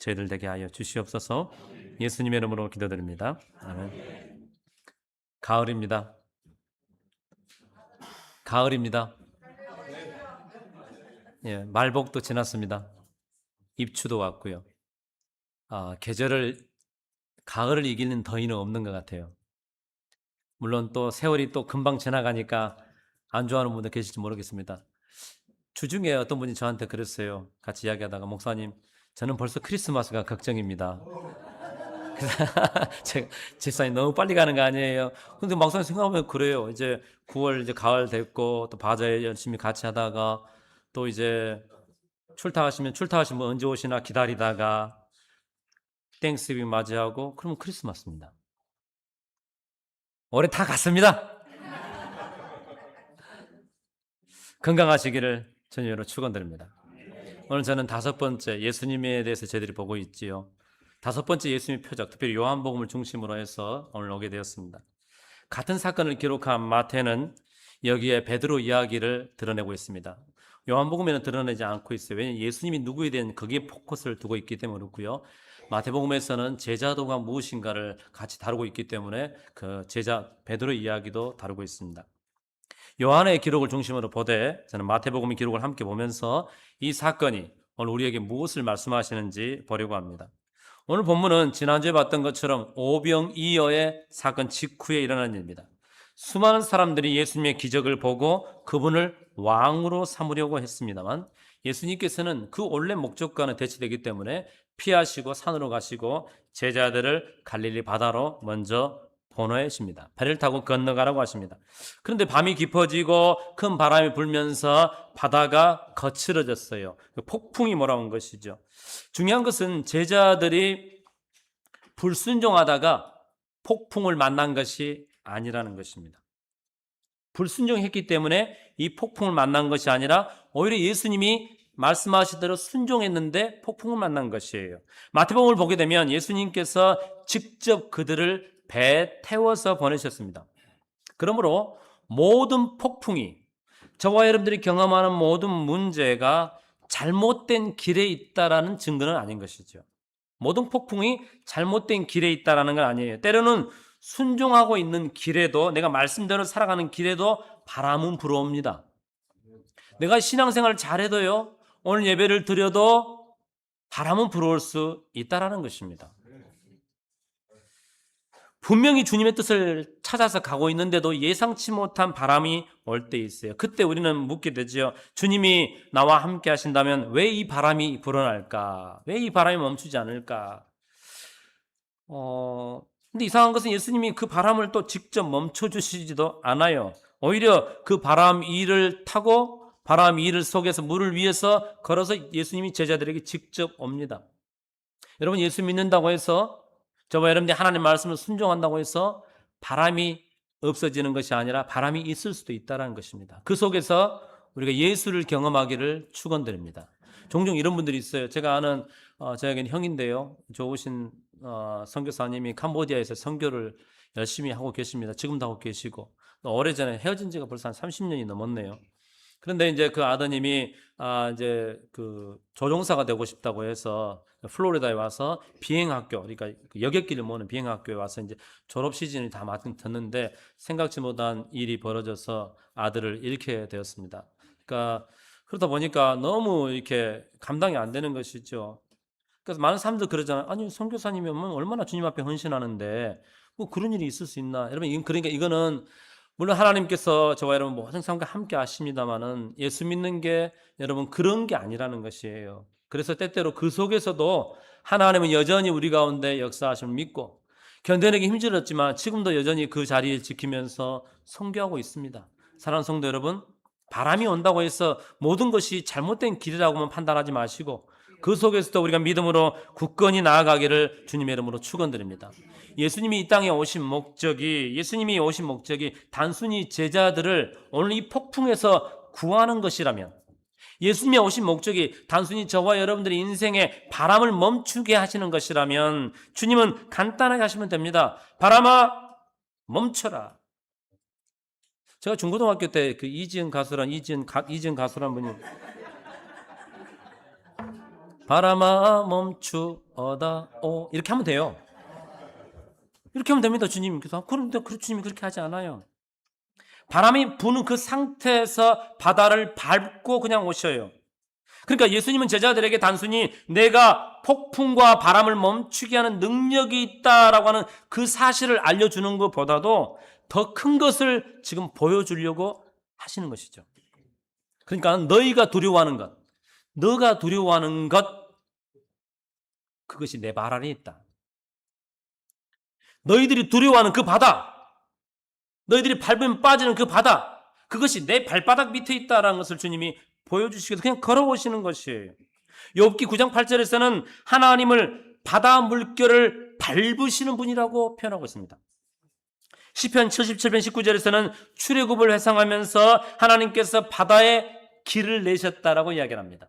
저희들 되게 하여 주시옵소서. 예수님의 이름으로 기도드립니다. 아멘. 가을입니다. 가을입니다. 예, 말복도 지났습니다. 입추도 왔고요. 가을을 이기는 더위는 없는 것 같아요. 물론 또 세월이 또 금방 지나가니까 안 좋아하는 분도 계실지 모르겠습니다. 주중에 어떤 분이 저한테 그랬어요. 같이 이야기하다가, 목사님, 저는 벌써 크리스마스가 걱정입니다. 제가, 집사님 너무 빨리 가는 거 아니에요? 근데 막상 생각하면 그래요. 이제 9월 이제 가을 됐고, 또 바자회 열심히 같이 하다가, 또 이제 출타하시면 언제 오시나 기다리다가, 땡스기빙 맞이하고, 그러면 크리스마스입니다. 올해 다 갔습니다. 건강하시기를 전혀로 축원드립니다. 오늘 저는 5번째 예수님에 대해서 저희들이 보고 있지요. 5번째 예수님의 표적, 특별히 요한복음을 중심으로 해서 오늘 오게 되었습니다. 같은 사건을 기록한 마태는 여기에 베드로 이야기를 드러내고 있습니다. 요한복음에는 드러내지 않고 있어요. 왜냐하면 예수님이 누구에 대한 거기에 포커스를 두고 있기 때문에 그렇고요. 마태복음에서는 제자도가 무엇인가를 같이 다루고 있기 때문에 그 제자 베드로 이야기도 다루고 있습니다. 요한의 기록을 중심으로 보되 저는 마태복음의 기록을 함께 보면서 이 사건이 오늘 우리에게 무엇을 말씀하시는지 보려고 합니다. 오늘 본문은 지난주에 봤던 것처럼 오병이어의 사건 직후에 일어난 일입니다. 수많은 사람들이 예수님의 기적을 보고 그분을 왕으로 삼으려고 했습니다만 예수님께서는 그 원래 목적과는 대치되기 때문에 피하시고 산으로 가시고 제자들을 갈릴리 바다로 먼저 보내십니다. 배를 타고 건너가라고 하십니다. 그런데 밤이 깊어지고 큰 바람이 불면서 바다가 거칠어졌어요. 폭풍이 몰아온 것이죠. 중요한 것은 제자들이 불순종하다가 폭풍을 만난 것이 아니라는 것입니다. 불순종했기 때문에 이 폭풍을 만난 것이 아니라 오히려 예수님이 말씀하신 대로 순종했는데 폭풍을 만난 것이에요. 마태복음을 보게 되면 예수님께서 직접 그들을 배에 태워서 보내셨습니다. 그러므로 모든 폭풍이, 저와 여러분들이 경험하는 모든 문제가 잘못된 길에 있다라는 증거는 아닌 것이죠. 모든 폭풍이 잘못된 길에 있다라는 건 아니에요. 때로는 순종하고 있는 길에도, 내가 말씀대로 살아가는 길에도 바람은 불어옵니다. 내가 신앙생활을 잘해도요, 오늘 예배를 드려도 바람은 불어올 수 있다라는 것입니다. 분명히 주님의 뜻을 찾아서 가고 있는데도 예상치 못한 바람이 올 때 있어요. 그때 우리는 묻게 되죠. 주님이 나와 함께 하신다면 왜 이 바람이 불어날까? 왜 이 바람이 멈추지 않을까? 근데 이상한 것은 예수님이 그 바람을 또 직접 멈춰주시지도 않아요. 오히려 그 바람 위를 타고 바람 위를 속에서 물을 위해서 걸어서 예수님이 제자들에게 직접 옵니다. 여러분, 예수 믿는다고 해서, 저와 여러분들이 하나님 말씀을 순종한다고 해서 바람이 없어지는 것이 아니라 바람이 있을 수도 있다는 것입니다. 그 속에서 우리가 예수를 경험하기를 축원드립니다. 종종 이런 분들이 있어요. 제가 아는 저에게는 형인데요, 좋으신 선교사님이 캄보디아에서 선교를 열심히 하고 계십니다. 지금도 하고 계시고, 오래전에 헤어진 지가 벌써 한 30년이 넘었네요. 그런데 이제 그 아드님이 이제 그 조종사가 되고 싶다고 해서 플로리다에 와서 비행학교, 그러니까 여객기를 모는 비행학교에 와서 이제 졸업 시즌을 다 맡았는데 생각지 못한 일이 벌어져서 아들을 잃게 되었습니다. 그러니까 그러다 보니까 너무 이렇게 감당이 안 되는 것이죠. 그래서 많은 사람들 그러잖아요. 아니, 선교사님이면 얼마나 주님 앞에 헌신하는데 뭐 그런 일이 있을 수 있나? 여러분, 그러니까 이거는 물론 하나님께서 저와 여러분 모든 사람과 함께 하십니다만은 예수 믿는 게 여러분 그런 게 아니라는 것이에요. 그래서 때때로 그 속에서도 하나님은 여전히 우리 가운데 역사하심을 믿고 견뎌내기 힘들었지만 지금도 여전히 그 자리를 지키면서 선교하고 있습니다. 사랑하는 성도 여러분, 바람이 온다고 해서 모든 것이 잘못된 길이라고만 판단하지 마시고 그 속에서도 우리가 믿음으로 굳건히 나아가기를 주님의 이름으로 축원드립니다. 예수님이 이 땅에 오신 목적이 단순히 제자들을 오늘 이 폭풍에서 구하는 것이라면, 예수님이 오신 목적이 단순히 저와 여러분들의 인생의 바람을 멈추게 하시는 것이라면 주님은 간단하게 하시면 됩니다. 바람아 멈춰라. 제가 중고등학교 때 그 이지은 가수란 분이 바람아 멈추어다 오. 이렇게 하면 돼요. 이렇게 하면 됩니다. 주님께서. 그런데 주님이 그렇게 하지 않아요. 바람이 부는 그 상태에서 바다를 밟고 그냥 오셔요. 그러니까 예수님은 제자들에게 단순히 내가 폭풍과 바람을 멈추게 하는 능력이 있다라고 하는 그 사실을 알려주는 것보다도 더 큰 것을 지금 보여주려고 하시는 것이죠. 그러니까 너희가 두려워하는 것, 너가 두려워하는 것, 그것이 내 발 안에 있다. 너희들이 두려워하는 그 바다, 너희들이 밟으면 빠지는 그 바다, 그것이 내 발바닥 밑에 있다라는 것을 주님이 보여주시기도 그냥 걸어오시는 것이에요. 욥기 9장 8절에서는 하나님을 바다 물결을 밟으시는 분이라고 표현하고 있습니다. 시편 77편 19절에서는 출애굽을 회상하면서 하나님께서 바다에 길을 내셨다라고 이야기합니다.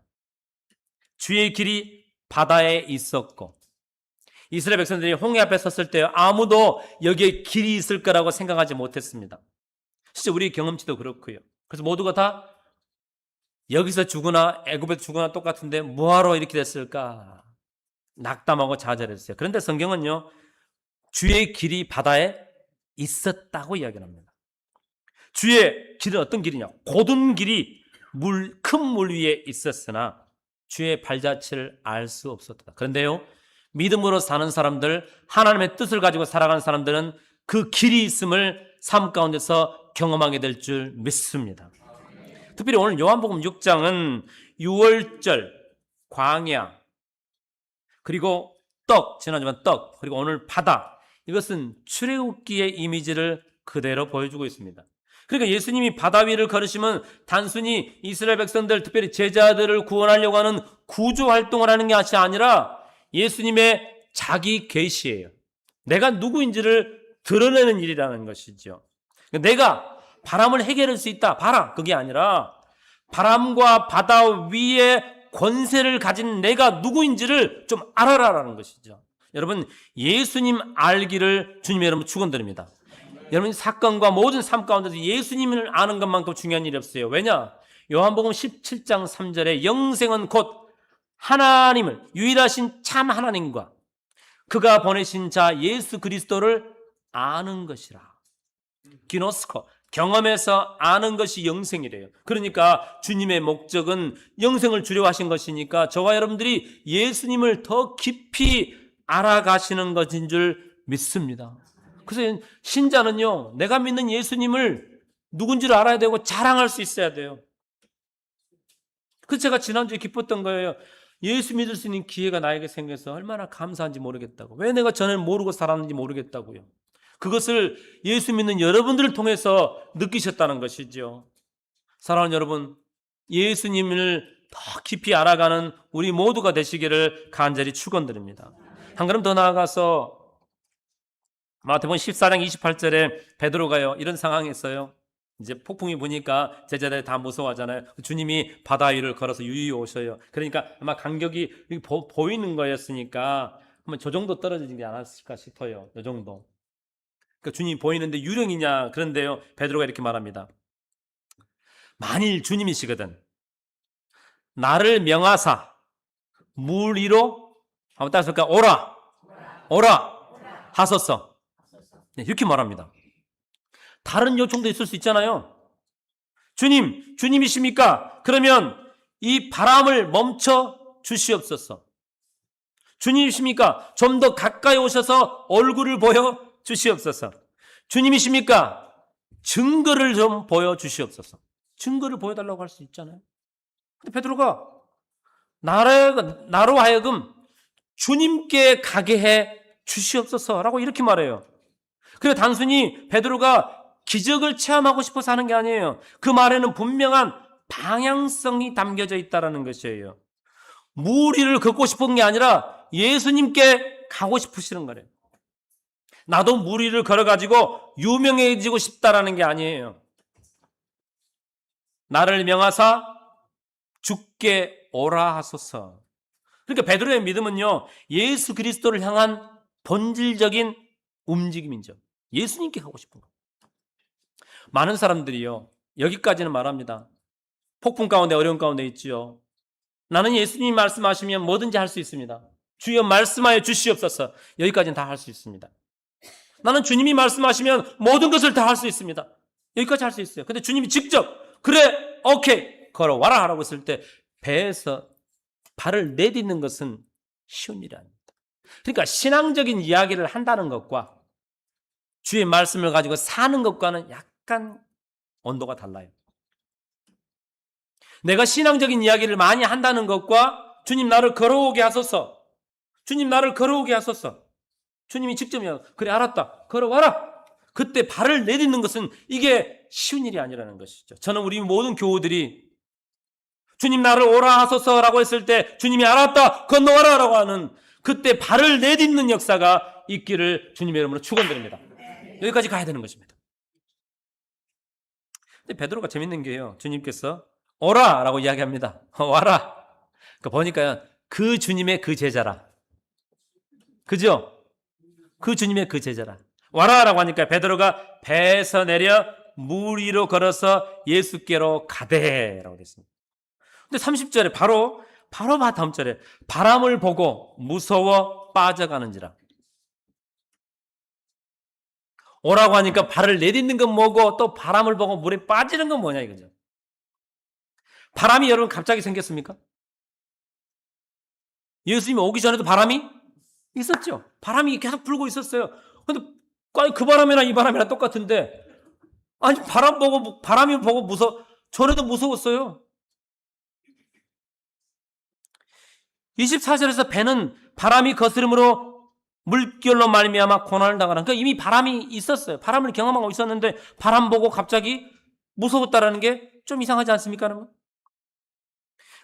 주의 길이 바다에 있었고 이스라엘 백성들이 홍해 앞에 섰을 때 아무도 여기에 길이 있을 거라고 생각하지 못했습니다. 진짜 우리 경험치도 그렇고요. 그래서 모두가 다 여기서 죽으나 애굽에서 죽으나 똑같은데 뭐하러 이렇게 됐을까? 낙담하고 좌절했어요. 그런데 성경은요, 주의 길이 바다에 있었다고 이야기합니다. 주의 길은 어떤 길이냐? 곧은 길이 큰 물 위에 있었으나 주의 발자취를 알 수 없었다. 그런데요, 믿음으로 사는 사람들, 하나님의 뜻을 가지고 살아가는 사람들은 그 길이 있음을 삶 가운데서 경험하게 될 줄 믿습니다. 특별히 오늘 요한복음 6장은 유월절, 광야, 그리고 떡, 지난주만 떡, 그리고 오늘 바다, 이것은 출애굽기의 이미지를 그대로 보여주고 있습니다. 그러니까 예수님이 바다 위를 걸으시면 단순히 이스라엘 백성들, 특별히 제자들을 구원하려고 하는 구조 활동을 하는 것이 아니라 예수님의 자기 계시예요. 내가 누구인지를 드러내는 일이라는 것이죠. 내가 바람을 해결할 수 있다, 봐라, 그게 아니라 바람과 바다 위에 권세를 가진 내가 누구인지를 좀 알아라라는 것이죠. 여러분, 예수님 알기를 주님의 이름으로 축원드립니다. 여러분, 사건과 모든 삶 가운데서 예수님을 아는 것만큼 중요한 일이 없어요. 왜냐? 요한복음 17장 3절에 영생은 곧 하나님을, 유일하신 참 하나님과 그가 보내신 자 예수 그리스도를 아는 것이라. 기노스코, 경험에서 아는 것이 영생이래요. 그러니까 주님의 목적은 영생을 주려 하신 것이니까 저와 여러분들이 예수님을 더 깊이 알아가시는 것인 줄 믿습니다. 그래서 신자는요, 내가 믿는 예수님을 누군지를 알아야 되고 자랑할 수 있어야 돼요. 그래서 제가 지난주에 기뻤던 거예요. 예수 믿을 수 있는 기회가 나에게 생겨서 얼마나 감사한지 모르겠다고. 왜 내가 전에 모르고 살았는지 모르겠다고요. 그것을 예수 믿는 여러분들을 통해서 느끼셨다는 것이죠. 사랑하는 여러분, 예수님을 더 깊이 알아가는 우리 모두가 되시기를 간절히 축원드립니다. 한 걸음 더 나아가서 마태복음 14장 28절에 베드로가요, 이런 상황이었어요. 이제 폭풍이 부니까 제자들이 다 무서워하잖아요. 주님이 바다 위를 걸어서 유유히 오셔요. 그러니까 아마 간격이 보이는 거였으니까 한번 저 정도 떨어지지 않았을까 싶어요. 이 정도. 그러니까 주님이 보이는데 유령이냐? 그런데요, 베드로가 이렇게 말합니다. 만일 주님이시거든 나를 명하사 물 위로 한번 따라서 오라 하소서. 네, 이렇게 말합니다. 다른 요청도 있을 수 있잖아요. 주님이십니까? 그러면 이 바람을 멈춰 주시옵소서. 주님이십니까? 좀 더 가까이 오셔서 얼굴을 보여 주시옵소서. 주님이십니까? 증거를 좀 보여 주시옵소서. 증거를 보여달라고 할 수 있잖아요. 근데 베드로가 나로 하여금 주님께 가게 해 주시옵소서라고 이렇게 말해요. 그래, 단순히 베드로가 기적을 체험하고 싶어서 하는 게 아니에요. 그 말에는 분명한 방향성이 담겨져 있다는 것이에요. 물 위를 걷고 싶은 게 아니라 예수님께 가고 싶으시는 거래요. 나도 물 위를 걸어가지고 유명해지고 싶다라는 게 아니에요. 나를 명하사 주께 오라 하소서. 그러니까 베드로의 믿음은요, 예수 그리스도를 향한 본질적인 움직임이죠. 예수님께 가고 싶은 거. 많은 사람들이요, 여기까지는 말합니다. 폭풍 가운데 어려운 가운데 있지요. 나는 예수님이 말씀하시면 뭐든지 할 수 있습니다. 주여 말씀하여 주시옵소서. 여기까지는 다 할 수 있습니다. 나는 주님이 말씀하시면 모든 것을 다 할 수 있습니다. 여기까지 할 수 있어요. 근데 주님이 직접 그래 오케이 걸어와라 하라고 했을 때 배에서 발을 내딛는 것은 쉬운 일이 아닙니다. 그러니까 신앙적인 이야기를 한다는 것과 주의 말씀을 가지고 사는 것과는 약간 온도가 달라요. 내가 신앙적인 이야기를 많이 한다는 것과 주님 나를 걸어오게 하소서. 주님 나를 걸어오게 하소서. 주님이 직접 그래 알았다. 걸어와라. 그때 발을 내딛는 것은 이게 쉬운 일이 아니라는 것이죠. 저는 우리 모든 교우들이 주님 나를 오라 하소서라고 했을 때 주님이 알았다. 건너와라 라고 하는 그때 발을 내딛는 역사가 있기를 주님의 이름으로 축원드립니다. 여기까지 가야 되는 것입니다. 근데 베드로가 재밌는 게요. 주님께서 오라 라고 이야기합니다. 와라. 그러니까 보니까 그 주님의 그 제자라. 그죠? 그 주님의 그 제자라. 와라 라고 하니까 베드로가 배에서 내려 물 위로 걸어서 예수께로 가되 라고 했습니다. 근데 30절에 바로 다음 절에 바람을 보고 무서워 빠져가는지라. 오라고 하니까 발을 내딛는 건 뭐고 또 바람을 보고 물에 빠지는 건 뭐냐 이거죠. 바람이 여러분 갑자기 생겼습니까? 예수님이 오기 전에도 바람이 있었죠. 바람이 계속 불고 있었어요. 근데 그 바람이나 이 바람이랑 똑같은데 아니 바람이 보고 전에도 무서웠어요. 24절에서 배는 바람이 거스름으로 물결로 말미암아 고난을 당하는. 그러니까 이미 바람이 있었어요. 바람을 경험하고 있었는데 바람 보고 갑자기 무서웠다라는 게 좀 이상하지 않습니까, 여러분?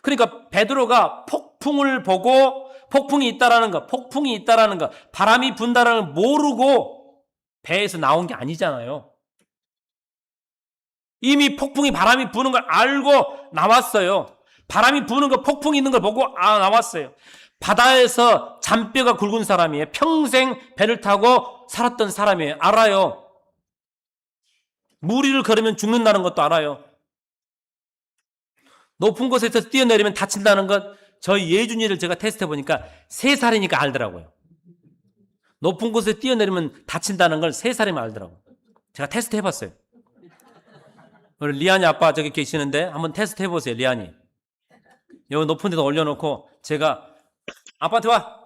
그러니까 베드로가 폭풍을 보고 폭풍이 있다라는 거, 바람이 분다라는 걸 모르고 배에서 나온 게 아니잖아요. 이미 바람이 부는 걸 알고 나왔어요. 바람이 부는 거, 폭풍이 있는 걸 보고 나왔어요. 바다에서 잔뼈가 굵은 사람이에요. 평생 배를 타고 살았던 사람이에요. 알아요. 물 위를 걸으면 죽는다는 것도 알아요. 높은 곳에서 뛰어내리면 다친다는 것, 저희 예준이를 제가 테스트해 보니까 3살이니까 알더라고요. 높은 곳에 뛰어내리면 다친다는 걸 3살이면 알더라고요. 제가 테스트 해봤어요. 우리 리안이 아빠 저기 계시는데 한번 테스트 해보세요. 리안이. 여기 높은 데다 올려놓고 제가 아빠한테 와.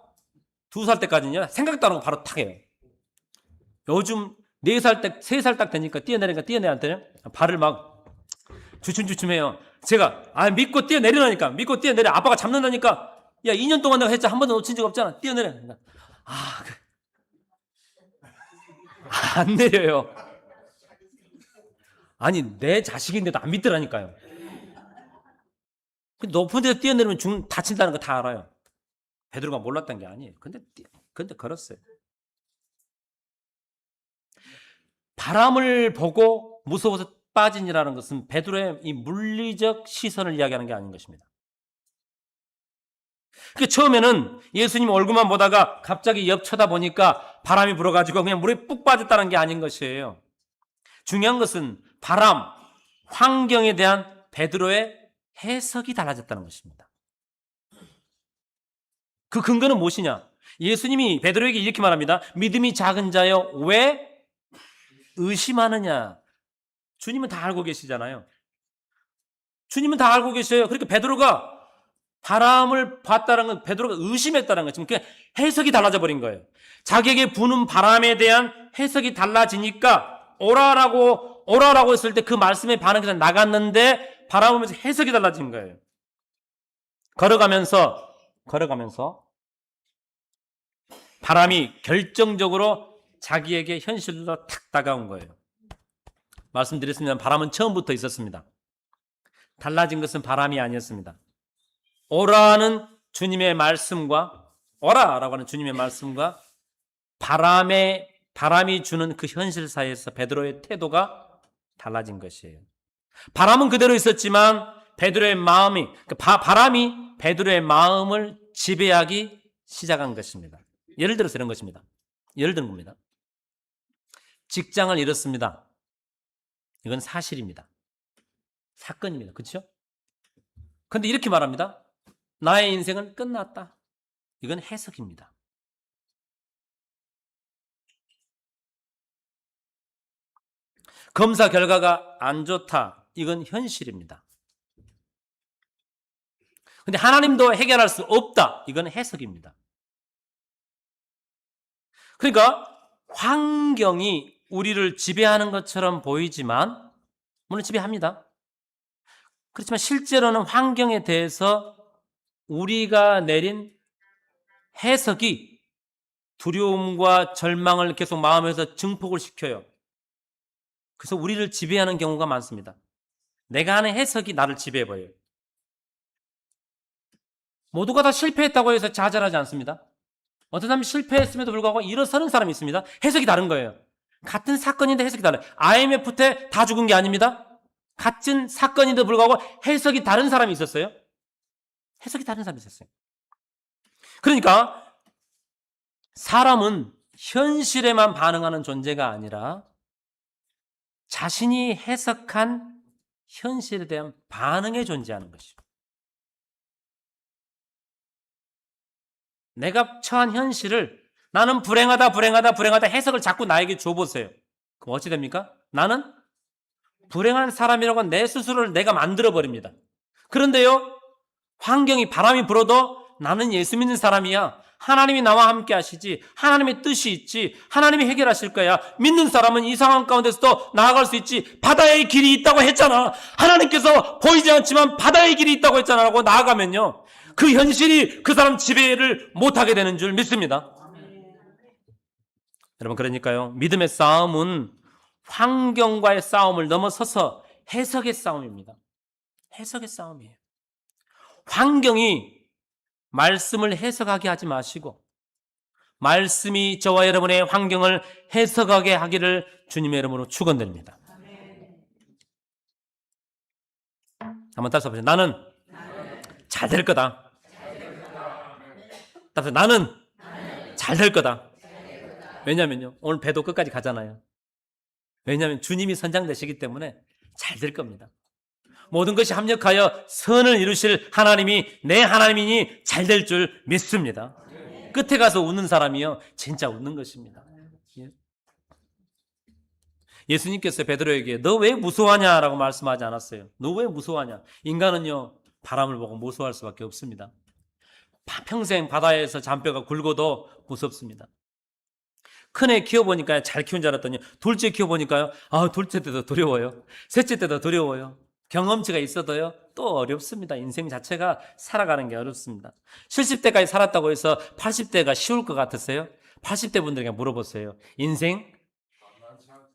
2살 때까지는요. 생각도 안 하고 바로 타게요. 요즘 4살 때, 3살 딱 되니까 뛰어내야 안 되냐? 발을 막 주춤주춤해요. 제가 믿고 뛰어내리라니까. 믿고 뛰어내려. 아빠가 잡는다니까. 야 2년 동안 내가 했지 한 번도 놓친 적 없잖아. 뛰어내려. 안 내려요. 아니 내 자식인데도 안 믿더라니까요. 높은 데서 뛰어내리면 다친다는 거 다 알아요. 베드로가 몰랐던 게 아니에요. 근데 걸었어요. 바람을 보고 무서워서 빠진이라는 것은 베드로의 이 물리적 시선을 이야기하는 게 아닌 것입니다. 그 처음에는 예수님 얼굴만 보다가 갑자기 옆 쳐다보니까 바람이 불어가지고 그냥 물에 푹 빠졌다는 게 아닌 것이에요. 중요한 것은 바람, 환경에 대한 베드로의 해석이 달라졌다는 것입니다. 그 근거는 무엇이냐? 예수님이 베드로에게 이렇게 말합니다. 믿음이 작은 자여 왜 의심하느냐? 주님은 다 알고 계시잖아요. 주님은 다 알고 계셔요. 그러니까 베드로가 바람을 봤다는 건 베드로가 의심했다는 거죠. 그러니까 해석이 달라져 버린 거예요. 자기에게 부는 바람에 대한 해석이 달라지니까 오라라고 했을 때 그 말씀에 반응해서 나갔는데 바람을 보면서 해석이 달라진 거예요. 걸어가면서 바람이 결정적으로 자기에게 현실로 탁 다가온 거예요. 말씀드렸습니다. 바람은 처음부터 있었습니다. 달라진 것은 바람이 아니었습니다. 오라는 주님의 말씀과 오라라고 하는 주님의 말씀과 바람이 주는 그 현실 사이에서 베드로의 태도가 달라진 것이에요. 바람은 그대로 있었지만 베드로의 마음이 바람이 베드로의 마음을 지배하기 시작한 것입니다. 예를 들어서 이런 것입니다. 예를 드는 겁니다. 직장을 잃었습니다. 이건 사실입니다. 사건입니다. 그렇죠? 그런데 이렇게 말합니다. 나의 인생은 끝났다. 이건 해석입니다. 검사 결과가 안 좋다. 이건 현실입니다. 근데 하나님도 해결할 수 없다. 이건 해석입니다. 그러니까 환경이 우리를 지배하는 것처럼 보이지만, 물론 지배합니다. 그렇지만 실제로는 환경에 대해서 우리가 내린 해석이 두려움과 절망을 계속 마음에서 증폭을 시켜요. 그래서 우리를 지배하는 경우가 많습니다. 내가 하는 해석이 나를 지배해버려요. 모두가 다 실패했다고 해서 좌절하지 않습니다. 어떤 사람이 실패했음에도 불구하고 일어서는 사람이 있습니다. 해석이 다른 거예요. 같은 사건인데 해석이 달라요. IMF 때 다 죽은 게 아닙니다. 같은 사건인데도 불구하고 해석이 다른 사람이 있었어요. 해석이 다른 사람이 있었어요. 그러니까 사람은 현실에만 반응하는 존재가 아니라 자신이 해석한 현실에 대한 반응에 존재하는 것이죠. 내가 처한 현실을 나는 불행하다 해석을 자꾸 나에게 줘보세요. 그럼 어찌 됩니까? 나는 불행한 사람이라고 내 스스로를 내가 만들어버립니다. 그런데요, 환경이 바람이 불어도 나는 예수 믿는 사람이야. 하나님이 나와 함께 하시지. 하나님의 뜻이 있지. 하나님이 해결하실 거야. 믿는 사람은 이 상황 가운데서도 나아갈 수 있지. 바다의 길이 있다고 했잖아. 하나님께서 보이지 않지만 바다의 길이 있다고 했잖아 라고 나아가면요, 그 현실이 그 사람 지배를 못하게 되는 줄 믿습니다. 여러분, 그러니까요, 믿음의 싸움은 환경과의 싸움을 넘어서서 해석의 싸움입니다. 해석의 싸움이에요. 환경이 말씀을 해석하게 하지 마시고 말씀이 저와 여러분의 환경을 해석하게 하기를 주님의 이름으로 축원드립니다. 한번 따라서 보세요. 나는 잘 될 거다. 따라서 나는 잘 될 거다. 왜냐면요, 오늘 배도 끝까지 가잖아요. 왜냐하면 주님이 선장되시기 때문에 잘 될 겁니다. 모든 것이 합력하여 선을 이루실 하나님이 내 하나님이니 잘 될 줄 믿습니다. 끝에 가서 웃는 사람이요, 진짜 웃는 것입니다. 예수님께서 베드로에게 너 왜 무서워하냐라고 말씀하지 않았어요. 너 왜 무서워하냐? 인간은요, 바람을 보고 무서워할 수밖에 없습니다. 평생 바다에서 잔뼈가 굵어도 무섭습니다. 큰애 키워보니까 잘 키운 줄 알았더니 둘째 키워보니까요, 둘째 때도 두려워요. 셋째 때도 두려워요. 경험치가 있어도요, 또 어렵습니다. 인생 자체가 살아가는 게 어렵습니다. 70대까지 살았다고 해서 80대가 쉬울 것 같으세요? 80대 분들에게 물어보세요. 인생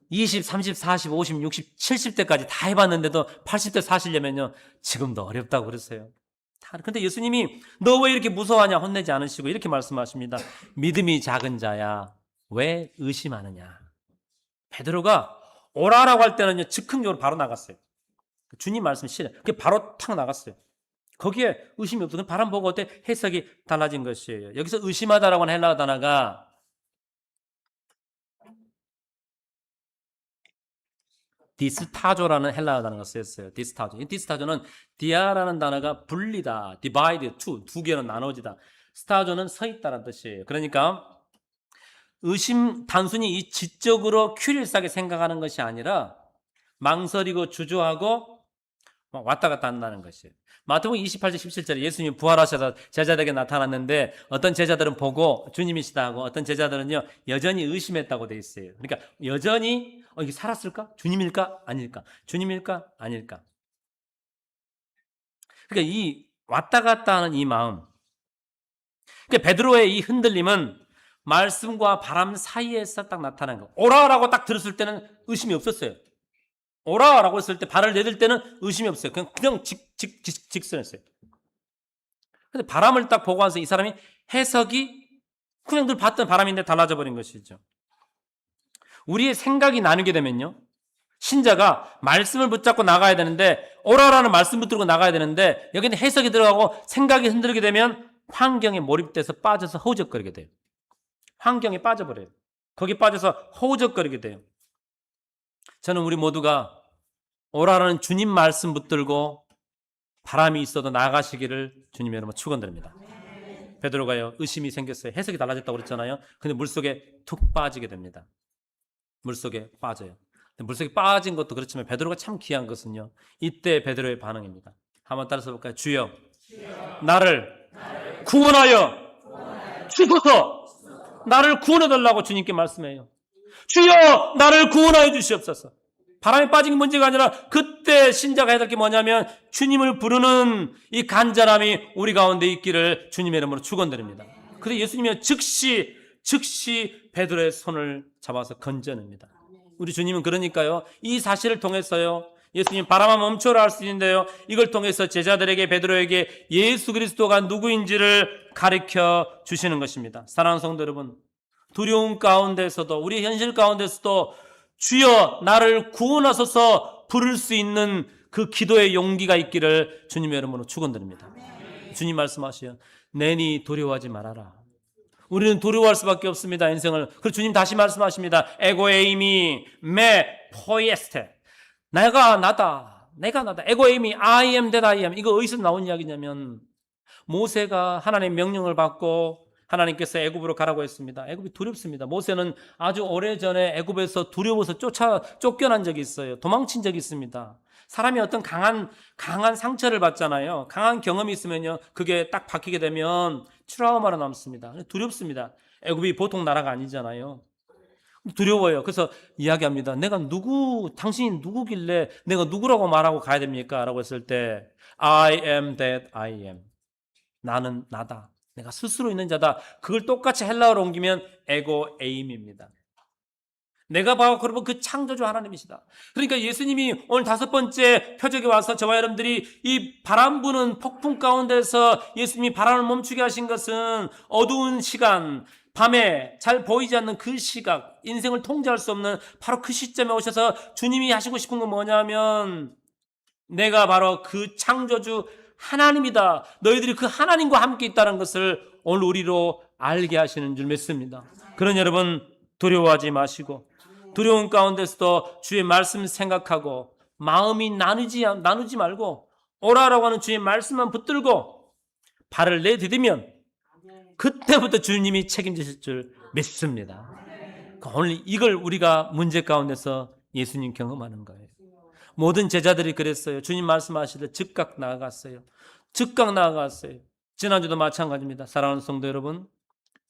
20, 30, 40, 50, 60, 70대까지 다 해봤는데도 80대 사시려면요, 지금도 어렵다고 그러세요. 근데 예수님이 너 왜 이렇게 무서워하냐 혼내지 않으시고 이렇게 말씀하십니다. 믿음이 작은 자야, 왜 의심하느냐. 베드로가 오라라고 할 때는요, 즉흥적으로 바로 나갔어요. 주님 말씀 실현. 그게 바로 탁 나갔어요. 거기에 의심이 없어서 바람 보고 어때 해석이 달라진 것이에요. 여기서 의심하다라고 하는 헬라어 단어가 디스타조라는 헬라어 단어가 쓰였어요. 디스타조. 이 디스타조는 디아라는 단어가 분리다, divide, 두 개로 나눠지다. 스타조는 서 있다는 뜻이에요. 그러니까 의심, 단순히 이 지적으로 큐리어스하게 생각하는 것이 아니라 망설이고 주저하고 왔다 갔다 한다는 것이에요. 마태복음 28절 17절에 예수님이 부활하셔서 제자들에게 나타났는데 어떤 제자들은 보고 주님이시다 하고 어떤 제자들은요, 여전히 의심했다고 돼 있어요. 그러니까 여전히 이게 살았을까? 주님일까? 아닐까? 주님일까? 아닐까? 그러니까 이 왔다 갔다 하는 이 마음, 그러니까 베드로의 이 흔들림은 말씀과 바람 사이에서 딱 나타난 거. 오라라고 딱 들었을 때는 의심이 없었어요. 오라라고 했을 때 발을 내딜 때는 의심이 없어요. 그냥 직선했어요. 근데 바람을 딱 보고 와서 이 사람이 해석이 그냥 늘 봤던 바람인데 달라져 버린 것이죠. 우리의 생각이 나누게 되면요, 신자가 말씀을 붙잡고 나가야 되는데 오라라는 말씀 붙들고 나가야 되는데 여기는 해석이 들어가고 생각이 흔들리게 되면 환경에 몰입돼서 빠져서 허우적거리게 돼요. 환경에 빠져버려요. 거기 빠져서 허우적거리게 돼요. 저는 우리 모두가 오라라는 주님 말씀 붙들고 바람이 있어도 나가시기를 주님의 이름으로 축원드립니다. 베드로가요, 의심이 생겼어요. 해석이 달라졌다고 그랬잖아요. 근데 물속에 툭 빠지게 됩니다. 물속에 빠져요. 물속에 빠진 것도 그렇지만 베드로가 참 귀한 것은요, 이때 베드로의 반응입니다. 한번 따라서 볼까요? 주여, 나를 구원하여 주소서. 나를 구원해달라고 주님께 말씀해요. 주여, 나를 구원하여 주시옵소서. 바람에 빠진 게 문제가 아니라 그때 신자가 해야 될 게 뭐냐면 주님을 부르는 이 간절함이 우리 가운데 있기를 주님의 이름으로 축원드립니다. 그래서 예수님이 즉시 베드로의 손을 잡아서 건져냅니다. 우리 주님은 그러니까요, 이 사실을 통해서요, 예수님 바람아 멈춰라 할 수 있는데요, 이걸 통해서 제자들에게, 베드로에게 예수 그리스도가 누구인지를 가르쳐 주시는 것입니다. 사랑하는 성도 여러분, 두려움 가운데서도, 우리 현실 가운데서도 주여 나를 구원하소서 부를 수 있는 그 기도의 용기가 있기를 주님의 이름으로 축원드립니다. 주님 말씀하시요, 내니 두려워하지 말아라. 우리는 두려워할 수밖에 없습니다, 인생을. 그리고 주님 다시 말씀하십니다. 에고에이미 메 포이에스테. 내가 나다. 에고에이미 I am that I am. 이거 어디서 나온 이야기냐면, 모세가 하나님의 명령을 받고 하나님께서 애굽으로 가라고 했습니다. 애굽이 두렵습니다. 모세는 아주 오래전에 애굽에서 두려워서 쫓겨난 적이 있어요. 도망친 적이 있습니다. 사람이 어떤 강한 상처를 받잖아요. 강한 경험이 있으면요, 그게 딱 박히게 되면 트라우마로 남습니다. 두렵습니다. 애굽이 보통 나라가 아니잖아요. 두려워요. 그래서 이야기합니다. 당신이 누구길래 내가 누구라고 말하고 가야 됩니까? 라고 했을 때 I am that I am. 나는 나다. 내가 스스로 있는 자다. 그걸 똑같이 헬라어로 옮기면 에고에임입니다. 내가 바로 그 창조주 하나님이시다. 그러니까 예수님이 오늘 5번째 표적에 와서 저와 여러분들이 이 바람 부는 폭풍 가운데서 예수님이 바람을 멈추게 하신 것은 어두운 시간, 밤에 잘 보이지 않는 그 시각, 인생을 통제할 수 없는 바로 그 시점에 오셔서 주님이 하시고 싶은 건 뭐냐면, 내가 바로 그 창조주 하나님이다. 너희들이 그 하나님과 함께 있다는 것을 오늘 우리로 알게 하시는 줄 믿습니다. 그런 여러분, 두려워하지 마시고 두려움 가운데서도 주의 말씀 생각하고 마음이 나누지 말고 오라라고 하는 주의 말씀만 붙들고 발을 내디디면 그때부터 주님이 책임지실 줄 믿습니다. 오늘 이걸 우리가 문제 가운데서 예수님 경험하는 거예요. 모든 제자들이 그랬어요. 주님 말씀하시되 즉각 나아갔어요. 지난주도 마찬가지입니다. 사랑하는 성도 여러분,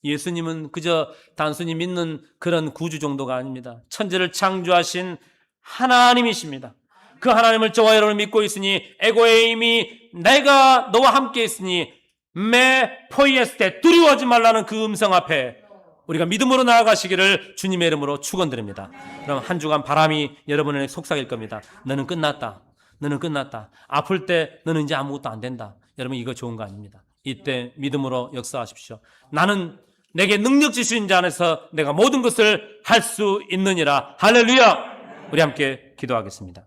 예수님은 그저 단순히 믿는 그런 구주 정도가 아닙니다. 천지를 창조하신 하나님이십니다. 그 하나님을 저와 여러분 믿고 있으니 에고에임이 내가 너와 함께 있으니 메 포이에스테 두려워하지 말라는 그 음성 앞에 우리가 믿음으로 나아가시기를 주님의 이름으로 축원드립니다. 그럼 한 주간 바람이 여러분의 속삭일 겁니다. 너는 끝났다. 아플 때 너는 이제 아무것도 안 된다. 여러분, 이거 좋은 거 아닙니다. 이때 믿음으로 역사하십시오. 나는 내게 능력 주신 자 안에서 내가 모든 것을 할 수 있느니라. 할렐루야. 우리 함께 기도하겠습니다.